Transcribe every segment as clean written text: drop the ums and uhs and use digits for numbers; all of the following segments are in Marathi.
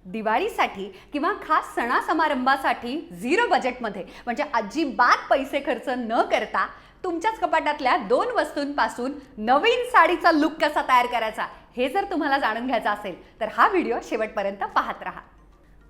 दिवाळीसाठी किंवा खास सणासमारंभासाठी 0 बजेटमध्ये म्हणजे अजिबात पैसे खर्च न करता तुमच्याच कपाटातल्या 2 वस्तूंपासून नवीन साडीचा लुक कसा तयार करायचा हे जर तुम्हाला जाणून घ्यायचं असेल तर हा व्हिडिओ शेवटपर्यंत पाहत राहा.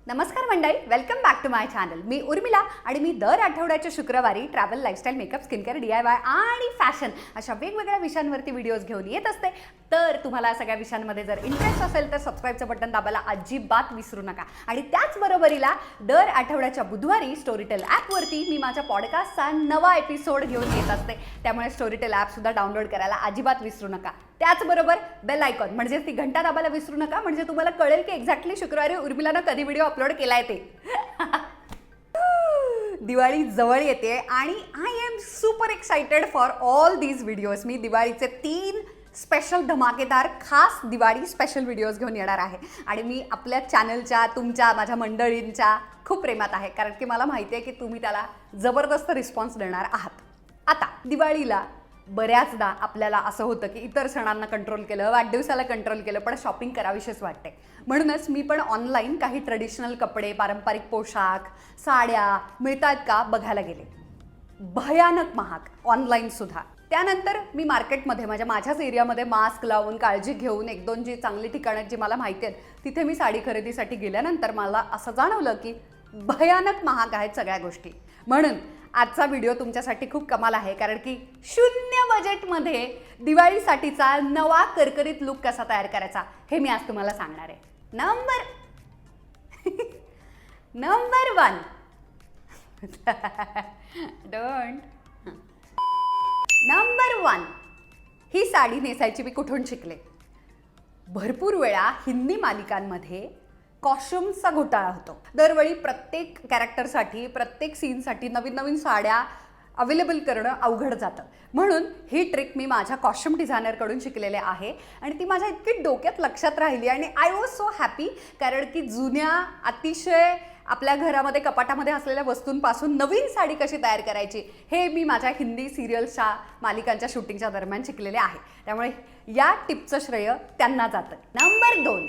नमस्कार मंडळी, welcome back to my channel. मी उर्मिला आणि मी दर आठवड्याच्या शुक्रवारी travel, lifestyle, makeup, skin care, DIY आणि फॅशन अशा वेगवेगळ्या विषयांवरती व्हिडिओज घेऊन येत असते. तर तुम्हाला सगळ्या विषयांमध्ये जर इंटरेस्ट असेल तर सबस्क्राईबचं बटन दाबायला अजिबात विसरू नका. आणि त्याचबरोबरीला दर आठवड्याच्या बुधवारी स्टोरीटेल ॲपवरती मी माझ्या पॉडकास्टचा नवा एपिसोड घेऊन येत असते. त्यामुळे स्टोरीटेल ॲपसुद्धा डाउनलोड करायला अजिबात विसरू नका. त्याचबरोबर बेल आयकॉन म्हणजे ती घंटा दाबायला विसरू नका, म्हणजे तुम्हाला कळेल की एक्झॅक्टली शुक्रवारी उर्मिलानं कधी व्हिडिओ अपलोड केलाय ते. दिवाळी जवळ येते आणि I am super excited for all these videos. मी दिवाळीचे 3 स्पेशल धमाकेदार खास दिवाळी स्पेशल व्हिडिओज घेऊन येणार आहे आणि मी आपल्या चॅनलच्या, तुमच्या, माझ्या मंडळींच्या खूप प्रेमात आहे, कारण की मला माहिती आहे की तुम्ही त्याला जबरदस्त रिस्पॉन्स देणार आहात. आता दिवाळीला बऱ्याचदा आपल्याला असं होतं की इतर सणांना कंट्रोल केलं, वाढदिवसाला कंट्रोल केलं, पण शॉपिंग करावीशीच वाटते. म्हणूनच मी पण ऑनलाईन काही ट्रेडिशनल कपडे, पारंपरिक पोशाख, साड्या मिळतात का बघायला गेले. भयानक महाग ऑनलाईनसुद्धा. त्यानंतर मी मार्केटमध्ये माझ्याच एरियामध्ये मास्क लावून, काळजी घेऊन 1-2 जी चांगली ठिकाणं जी मला माहिती आहेत तिथे मी साडी खरेदीसाठी गेल्यानंतर मला असं जाणवलं की भयानक महाग आहेत सगळ्या गोष्टी. म्हणून आजचा व्हिडिओ तुमच्यासाठी खूप कमाल आहे, कारण की 0 बजेटमध्ये दिवाळीसाठीचा नवा करकरीत लुक कसा तयार करायचा हे मी आज तुम्हाला सांगणार आहे. नंबर 1 नंबर 1 ही साडी नेसायची मी कुठून शिकले. भरपूर वेळा हिंदी मालिकांमध्ये कॉस्ट्युम्सचा घोटाळा होतो. दरवेळी प्रत्येक कॅरेक्टरसाठी, प्रत्येक सीनसाठी नवीन नवीन साड्या अवेलेबल करणं अवघड जातं. म्हणून ही ट्रिक मी माझ्या कॉस्ट्युम डिझायनरकडून शिकलेले आहे आणि ती माझ्या इतकी डोक्यात लक्षात राहिली आणि आय वॉज सो हॅपी, कारण की जुन्या अतिशय आपल्या घरामध्ये कपाटामध्ये असलेल्या वस्तूंपासून नवीन साडी कशी तयार करायची हे मी माझ्या हिंदी सिरियल्सच्या मालिकांच्या शूटिंगच्या दरम्यान शिकलेले आहे. त्यामुळे या टिपचं श्रेय त्यांना जातं. नंबर 2,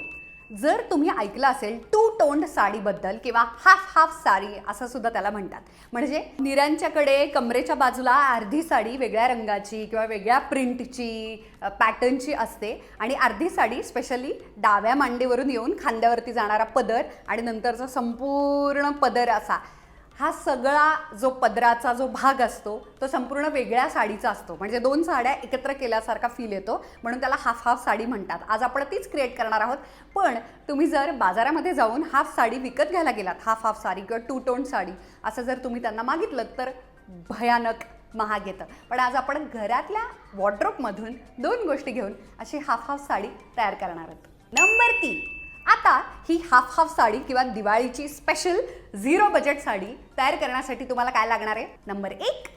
जर तुम्ही ऐकलं असेल 2 टोन्ड साडीबद्दल किंवा हाफ साडी असं सुद्धा त्याला म्हणतात. म्हणजे निऱ्यांच्याकडे कमरेच्या बाजूला अर्धी साडी वेगळ्या रंगाची किंवा वेगळ्या प्रिंटची, पॅटर्नची असते आणि अर्धी साडी स्पेशली डाव्या मांडीवरून येऊन खांद्यावरती जाणारा पदर आणि नंतरचा संपूर्ण पदर असा, हा सगळा जो पदराचा जो भाग असतो तो संपूर्ण वेगळ्या साडीचा असतो. म्हणजे 2 साड्या एकत्र केल्यासारखा फील येतो, म्हणून त्याला हाफ साडी म्हणतात. आज आपण तीच क्रिएट करणार आहोत. पण तुम्ही जर बाजारामध्ये जाऊन हाफ साडी विकत घ्यायला गेलात, हाफ साडी किंवा 2 टोन साडी असं जर तुम्ही त्यांना मागितलं तर भयानक महाग येतं. पण आज आपण घरातल्या वॉर्डरोबमधून 2 गोष्टी घेऊन अशी हाफ साडी तयार करणार आहोत. नंबर 3, आता ही हाफ साडी किंवा दिवाळीची स्पेशल 0 बजेट साडी तयार करण्यासाठी तुम्हाला काय लागणार आहे. नंबर 1,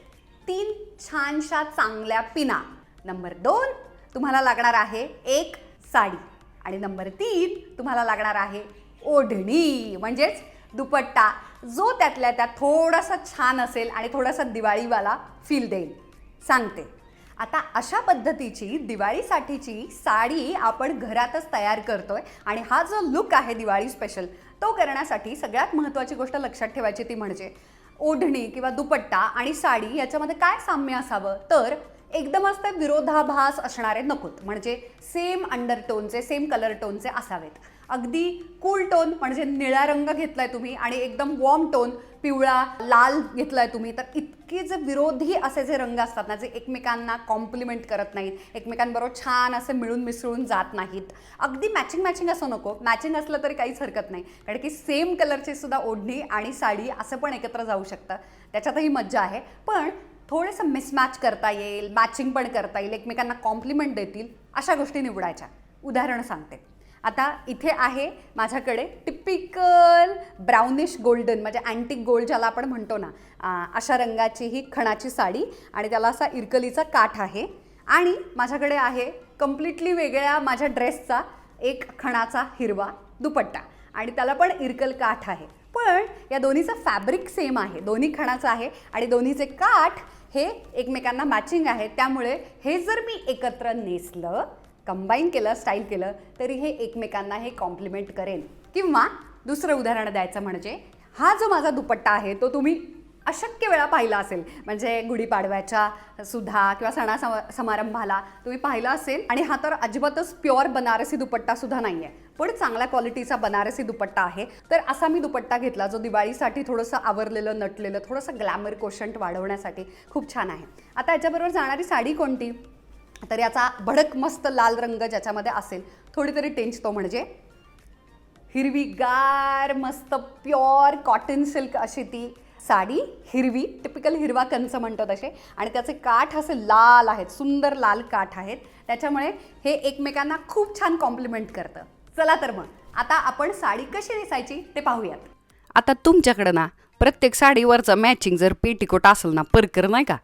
3 छानशा चांगल्या पिना. नंबर 2, तुम्हाला लागणार आहे 1 साडी. आणि नंबर 3, तुम्हाला लागणार आहे ओढणी म्हणजेच दुपट्टा, जो त्यातल्या त्यात थोडासा छान असेल आणि थोडासा दिवाळीवाला फील देईल. सांगते आता अशा पद्धतीची दिवाळीसाठीची साडी आपण घरातच तयार करतोय आणि हा जो लुक आहे दिवाळी स्पेशल तो करण्यासाठी सगळ्यात महत्त्वाची गोष्ट लक्षात ठेवायची ती म्हणजे ओढणी किंवा दुपट्टा आणि साडी याच्यामध्ये काय साम्य असावं. तर एकदमच ते विरोधाभास असणारे नकोत, म्हणजे सेम अंडरटोनचे, सेम कलर टोनचे असावेत. अगदी कूल टोन म्हणजे निळा रंग घेतलाय तुम्ही आणि एकदम वॉर्म टोन पिवळा लाल घेतलाय तुम्ही, तर इतके जे विरोधी असे जे रंग असतात ना, जे एकमेकांना कॉम्प्लिमेंट करत नाहीत, एकमेकांबरोबर छान असे मिळून मिसळून जात नाहीत. अगदी मॅचिंग असं नको. मॅचिंग असलं तरी काहीच हरकत नाही, कारण की सेम कलरची सुद्धा ओढणी आणि साडी असं पण एकत्र जाऊ शकतं, त्याच्यातही मज्जा आहे. पण थोडंसं मिसमॅच करता येईल, मॅचिंग पण करता येईल, एकमेकांना कॉम्प्लिमेंट देतील अशा गोष्टी निवडायच्या. उदाहरण सांगते. आता इथे आहे माझ्याकडे टिपिकल ब्राउनिश गोल्डन म्हणजे अँटिक गोल्ड ज्याला आपण म्हणतो ना, अशा रंगाची ही खणाची साडी आणि त्याला असा इरकलीचा काठ आहे. आणि माझ्याकडे आहे कम्प्लिटली वेगळ्या माझ्या ड्रेसचा एक खणाचा हिरवा दुपट्टा आणि त्याला पण इरकल काठ आहे. पण या दोन्हीचं फॅब्रिक सेम आहे, दोन्ही खणाचं आहे आणि दोन्हीचे काठ हे एकमेकांना मॅचिंग आहे. त्यामुळे हे जर मी एकत्र नेसलं, कंबाईन केलं, स्टाईल केलं तरी हे एकमेकांना हे कॉम्प्लिमेंट करेल. किंवा दुसरं उदाहरण द्यायचं म्हणजे हा जो माझा दुपट्टा आहे तो तुम्ही अशक्य वेळा पाहिला असेल, म्हणजे गुढीपाडव्याच्या सुद्धा किंवा समारंभाला तुम्ही पाहिला असेल. आणि हा तर अजिबातच प्युअर बनारसी दुपट्टा सुद्धा नाही आहे, पण चांगल्या क्वालिटीचा बनारसी दुपट्टा आहे. तर असा मी दुपट्टा घेतला जो दिवाळीसाठी थोडंसं आवरलेलं नटलेलं, थोडंसं ग्लॅमर कोशंट वाढवण्यासाठी खूप छान आहे. आता याच्याबरोबर जाणारी साडी कोणती, तर याचा भडक मस्त लाल रंग ज्याच्यामध्ये असेल थोडी तरी टेंच, तो म्हणजे हिरवीगार मस्त प्युअर कॉटन सिल्क अशी ती साडी. हिरवी, टिपिकल हिरवा कंच म्हणतो तसे, आणि त्याचे काठ असे लाल आहेत, सुंदर लाल काठ आहेत, त्याच्यामुळे हे एकमेकांना खूप छान कॉम्प्लिमेंट करतं. चला तर मग आता आपण साडी कशी नेसायची ते पाहूयात. आता तुमच्याकडं ना प्रत्येक साडीवरचं मॅचिंग जर पेटीकोट असेल ना, परकर नाही का,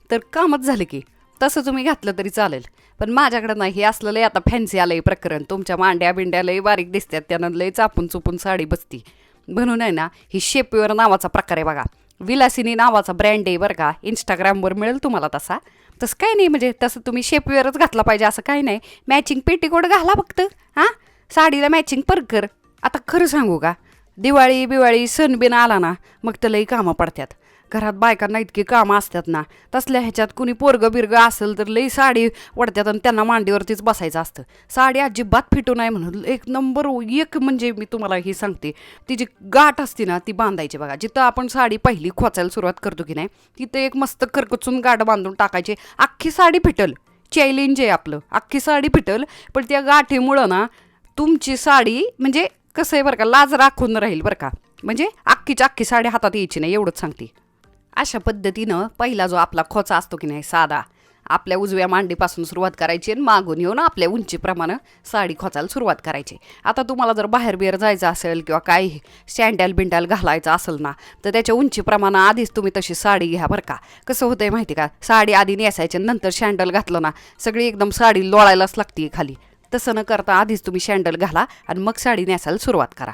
तर कामच झालं की. तसं तुम्ही घातलं तरी चालेल, पण माझ्याकडं नाही हे असलं लय आता फॅन्सी आलंय प्रकरण. तुमच्या मांड्या बिंड्या लय बारीक दिसतात, त्यानं लय चापून चुपून साडी बसती. म्हणून आहे ना ही शेपवेअर नावाचा प्रकार आहे बघा, विलासिनी नावाचा ब्रँड आहे बरं का, इंस्टाग्रामवर मिळेल तुम्हाला. तसं काही नाही, म्हणजे तसं तुम्ही शेपवेअरच घातला पाहिजे असं काही नाही. मॅचिंग पेटीकोट घाला फक्त, हां, साडीला मॅचिंग परकर. आता खरं सांगू का, दिवाळी बिवाळी सण बिन आला ना मग तर लई कामं पडतात. घरात बायकांना इतकी कामं असतात ना, तसल्या ह्याच्यात कुणी पोरगं बिरगं असेल तर लई साडी वडतात आणि त्यांना मांडीवरतीच बसायचं असतं. साडी अजिबात फिटू नाही म्हणून एक नंबर एक म्हणजे मी तुम्हाला ही सांगते, ती जी गाठ असते ना ती बांधायची बघा. जिथं आपण साडी पहिली खोचायला सुरुवात करतो की नाही, तिथं एक मस्त करकचून गाठ बांधून टाकायची. अख्खी साडी फिटल, चॅलेंज आहे आपलं, अख्खी साडी फिटल. पण त्या गाठीमुळं ना तुमची साडी म्हणजे कसं आहे बरं का, लाज राखून राहील बरं का. म्हणजे अख्खीच्या अख्खी साडी हातात यायची नाही, एवढंच सांगते. अशा पद्धतीनं पहिला जो आपला खोचा असतो की नाही साधा, आपल्या उजव्या मांडीपासून सुरुवात करायची आणि मागून येऊन आपल्या उंचीप्रमाणे साडी खोचायला सुरुवात करायची. आता तुम्हाला जर बाहेर बिहेर जायचं असेल किंवा काही सँडल बिंडल घालायचं असेल ना, तर त्याच्या उंचीप्रमाणे आधीच तुम्ही तशी साडी घ्या बरं का. कसं होतंय माहिती का, साडी आधी नेसायची नंतर सँडल घातलं ना सगळी एकदम साडी लोळायलाच लागते खाली. तसं न करता आधीच तुम्ही सँडल घाला आणि मग साडी नेसायला सुरुवात करा.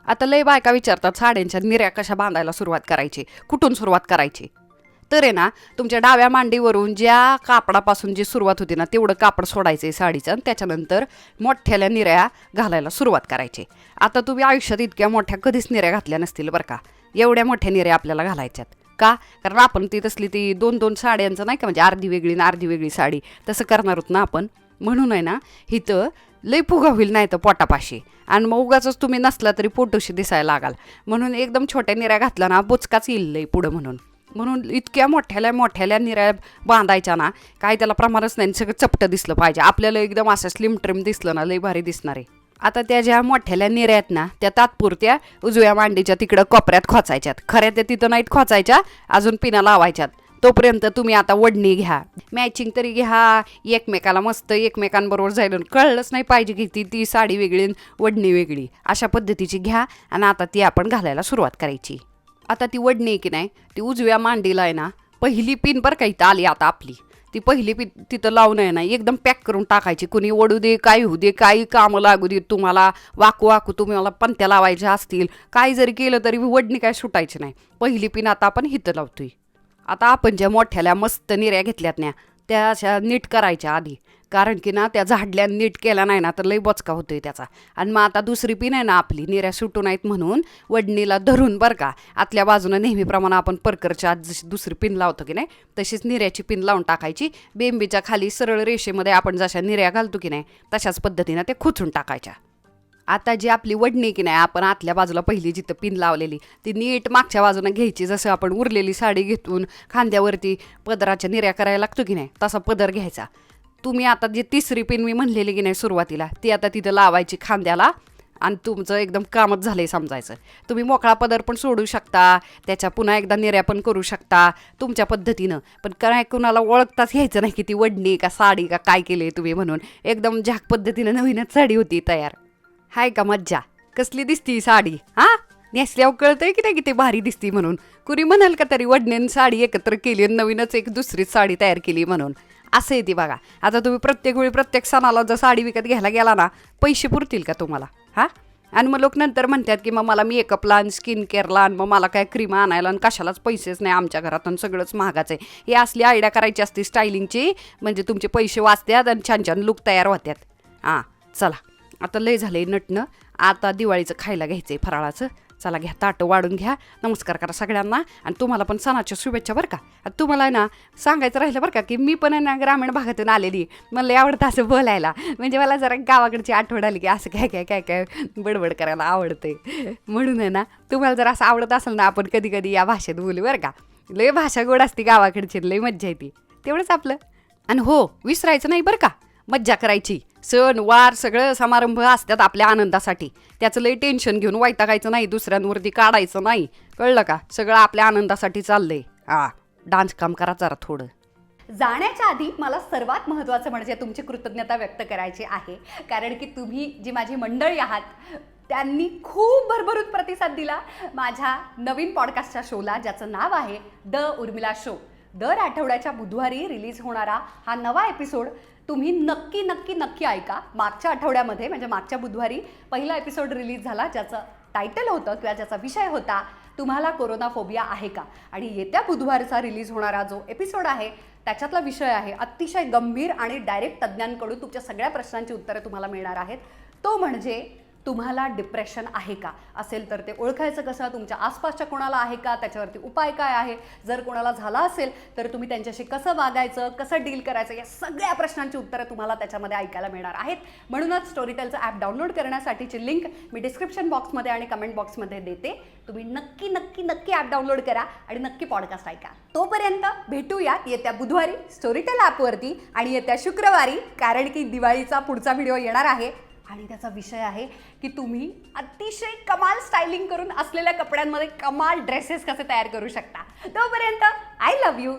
आता लय बायका विचारतात साड्यांच्या निऱ्या कशा बांधायला सुरुवात करायची, कुठून सुरुवात करायची. तर आहे ना, तुमच्या डाव्या मांडीवरून ज्या कापडापासून जी सुरुवात होती ना तेवढं कापड सोडायचं आहे साडीचं, आणि त्याच्यानंतर मोठ्याल्या निऱ्या घालायला सुरुवात करायची. आता तुम्ही आयुष्यात इतक्या मोठ्या कधीच निऱ्या घातल्या नसतील बरं का. एवढ्या मोठ्या निऱ्या आपल्याला घालायच्यात का, कारण आपण ती तसली ती 2-2 साड्यांचं नाही का, म्हणजे अर्धी वेगळी ना अर्धी वेगळी साडी तसं करणार आहोत ना आपण. म्हणून आहे ना इथं लई फुगा होईल नाही तर पोटापाशी, आणि मग उगाच तुम्ही नसला तरी पोटोशी दिसायला लागाल. म्हणून एकदम छोट्या निऱ्या घातला ना बुचकाच येईल लई पुढं. म्हणून इतक्या मोठ्याल्या निऱ्या बांधायच्या ना, काय त्याला प्रमाणच नाही, सगळं चपटं दिसलं पाहिजे आपल्याला, एकदम असं स्लिम ट्रिम दिसलं ना लई भारी दिसणार आहे. आता त्या ज्या मोठ्याल्या निऱ्या आहेत ना त्या तात्पुरत्या उजव्या मांडीच्या तिकडं कोपऱ्यात खोचायच्यात, खऱ्या त्या तिथं नाहीत खोचायच्या, अजून पिना लावायच्यात. तोपर्यंत तुम्ही आता वडणी घ्या, मॅचिंग तरी घ्या, एकमेकाला मस्त एकमेकांबरोबर जायला कळलंच नाही पाहिजे की ती साडी वेगळी वडणी वेगळी, अशा पद्धतीची घ्या. आणि आता ती आपण घालायला सुरुवात करायची. आता ती वडणी की नाही ती उजव्या मांडीला आहे ना पहिली पिन बरं का इथं आली आता आपली, ती पहिली पिन तिथं लावून आहे ना एकदम पॅक करून टाकायची. कुणी ओढू दे, काही होऊ दे, काही कामं लागू दे तुम्हाला, वाकू तुम्ही मला पंत्या लावायच्या असतील, काही जरी केलं तरी वडणी काय सुटायची नाही. पहिली पिन आता आपण इथं लावतोय. आता आपण ज्या मोठ्याल्या मस्त निऱ्या घेतल्यात ना त्या अशा नीट करायच्या आधी, कारण की ना त्या झाडल्या नीट केल्या नाही ना तर लई बचका होतोय त्याचा. आणि मग आता दुसरी पिन आहे ना आपली, निऱ्या सुटू नाहीत म्हणून वडणीला धरून बरं का आतल्या बाजूनं नेहमीप्रमाणे आपण परकरच्या आत जशी दुसरी पिन लावतो की नाही तशीच निऱ्याची पिन लावून टाकायची. बेंबीच्या खाली सरळ रेषेमध्ये आपण जशा निऱ्या घालतो की नाही तशाच पद्धतीनं ते खुचून टाकायच्या. आता जी आपली वडणी की नाही आपण आतल्या बाजूला पहिली जिथं पिन लावलेली ती नीट मागच्या बाजूनं घ्यायची. जसं आपण उरलेली साडी घेऊन खांद्यावरती पदराच्या निऱ्या करायला लागतो की नाही तसा पदर घ्यायचा. तुम्ही आता जी तिसरी पिन मी म्हणलेली की नाही सुरुवातीला ती आता तिथं लावायची खांद्याला, आणि तुमचं एकदम कामच झालंय समजायचं. तुम्ही मोकळा पदर पण सोडू शकता, त्याच्या पुन्हा एकदा निऱ्या पण करू शकता तुमच्या पद्धतीनं. पण काय कुणाला ओळखताच घ्यायचं नाही की ती वडणी का साडी का काय केले तुम्ही, म्हणून एकदम झाक पद्धतीनं नवीनच साडी होती तयार. हाय का मज्जा, कसली दिसती साडी, हां नेसल्यावर कळतंय की नाही किती भारी दिसती म्हणून. कुणी म्हणाल का तरी वडणीन साडी एकत्र केली आणि नवीनच एक दुसरीच साडी तयार केली म्हणून. असं येते बघा. आता तुम्ही प्रत्येक वेळी प्रत्येक सणाला जर साडी विकत घ्यायला गेला ना पैसे पुरतील का तुम्हाला, हां. आणि मग लोक नंतर म्हणतात की मग मला मेकअपला आणि स्किन केअरला आणि मग मला काय क्रीम आणायला आणि कशालाच पैसेच नाही आमच्या घरात आणि सगळंच महागाचं आहे. ही असली आयडिया करायची असते स्टायलिंगची, म्हणजे तुमचे पैसे वाचतात आणि छान छान लुक तयार होतात. हां चला आता लय झालंय नटणं, आता दिवाळीचं खायला घ्यायचं आहे फराळाचं. चला घ्या, ताटं वाढून घ्या, नमस्कार करा सगळ्यांना. आणि तुम्हाला पण सणाच्या शुभेच्छा बरं का. आणि तुम्हाला आहे ना सांगायचं राहिलं बरं का की मी पण आहे ना ग्रामीण भागातून आलेली, मला लय आवडतं असं बोलायला. म्हणजे मला जरा गावाकडची आठवण आली की असं काय काय काय काय बडबड करायला आवडते. म्हणून आहे ना तुम्हाला जर असं आवडत असेल ना आपण कधी कधी या भाषेत बोलू बरं का. लय भाषा गोड असते गावाकडची, लय मज्जा येते. तेवढंच आपलं. आणि हो, विसरायचं नाही बरं का, मज्जा करायची. सण वार सगळं समारंभ असतात आपल्या आनंदासाठी. त्याचं लई टेन्शन घेऊन वैतागायचं नाही, दुसऱ्यांवरती काढायचं नाही, कळलं का. सगळं आपल्या आनंदासाठी चाललंय. डान्स काम करा जरा थोडं. जाण्याच्या आधी मला सर्वात महत्त्वाचं म्हणजे तुमची कृतज्ञता व्यक्त करायची आहे. कारण की तुम्ही जी माझी मंडळी आहात त्यांनी खूप भरभरून प्रतिसाद दिला माझ्या नवीन पॉडकास्टच्या शोला, ज्याचं नाव आहे द उर्मिला शो. दर आठवड्याच्या बुधवारी रिलीज होणारा हा नवा एपिसोड तुम्ही नक्की नक्की नक्की ऐका. मागच्या आठवड्यामध्ये म्हणजे मागच्या बुधवारी पहिला एपिसोड रिलीज झाला, ज्याचं टायटल होतं किंवा ज्याचा विषय होता तुम्हाला कोरोना फोबिया आहे का. आणि येत्या बुधवारचा रिलीज होणारा जो एपिसोड आहे त्याच्यातला विषय आहे अतिशय गंभीर आणि डायरेक्ट तज्ज्ञांकडून तुमच्या सगळ्या प्रश्नांची उत्तरं तुम्हाला मिळणार आहेत. तो म्हणजे तुम्हाला डिप्रेशन आहे का, असेल तर ते ओळखायचं कसं, तुमच्या आसपासच्या कोणाला आहे का, त्याच्यावरती उपाय काय आहे, जर कोणाला झाला असेल तर तुम्ही त्यांच्याशी कसं वागायचं, कसं डील करायचं, या सगळ्या प्रश्नांची उत्तरं तुम्हाला त्याच्यामध्ये ऐकायला मिळणार आहेत. म्हणूनच स्टोरीटेलचं ॲप डाउनलोड करण्यासाठीची लिंक मी डिस्क्रिप्शन बॉक्समध्ये आणि कमेंट बॉक्समध्ये देते. तुम्ही नक्की नक्की नक्की ॲप डाउनलोड करा आणि नक्की पॉडकास्ट ऐका. तोपर्यंत भेटूया येत्या बुधवारी स्टोरीटेल ॲपवरती आणि येत्या शुक्रवारी, कारण की दिवाळीचा पुढचा व्हिडिओ येणार आहे आणि त्याचा विषय आहे की तुम्ही अतिशय कमाल स्टायलिंग करून असलेल्या कपड्यांमध्ये कमाल ड्रेसेस कसे तयार करू शकता. तोपर्यंत आय लव्ह यू.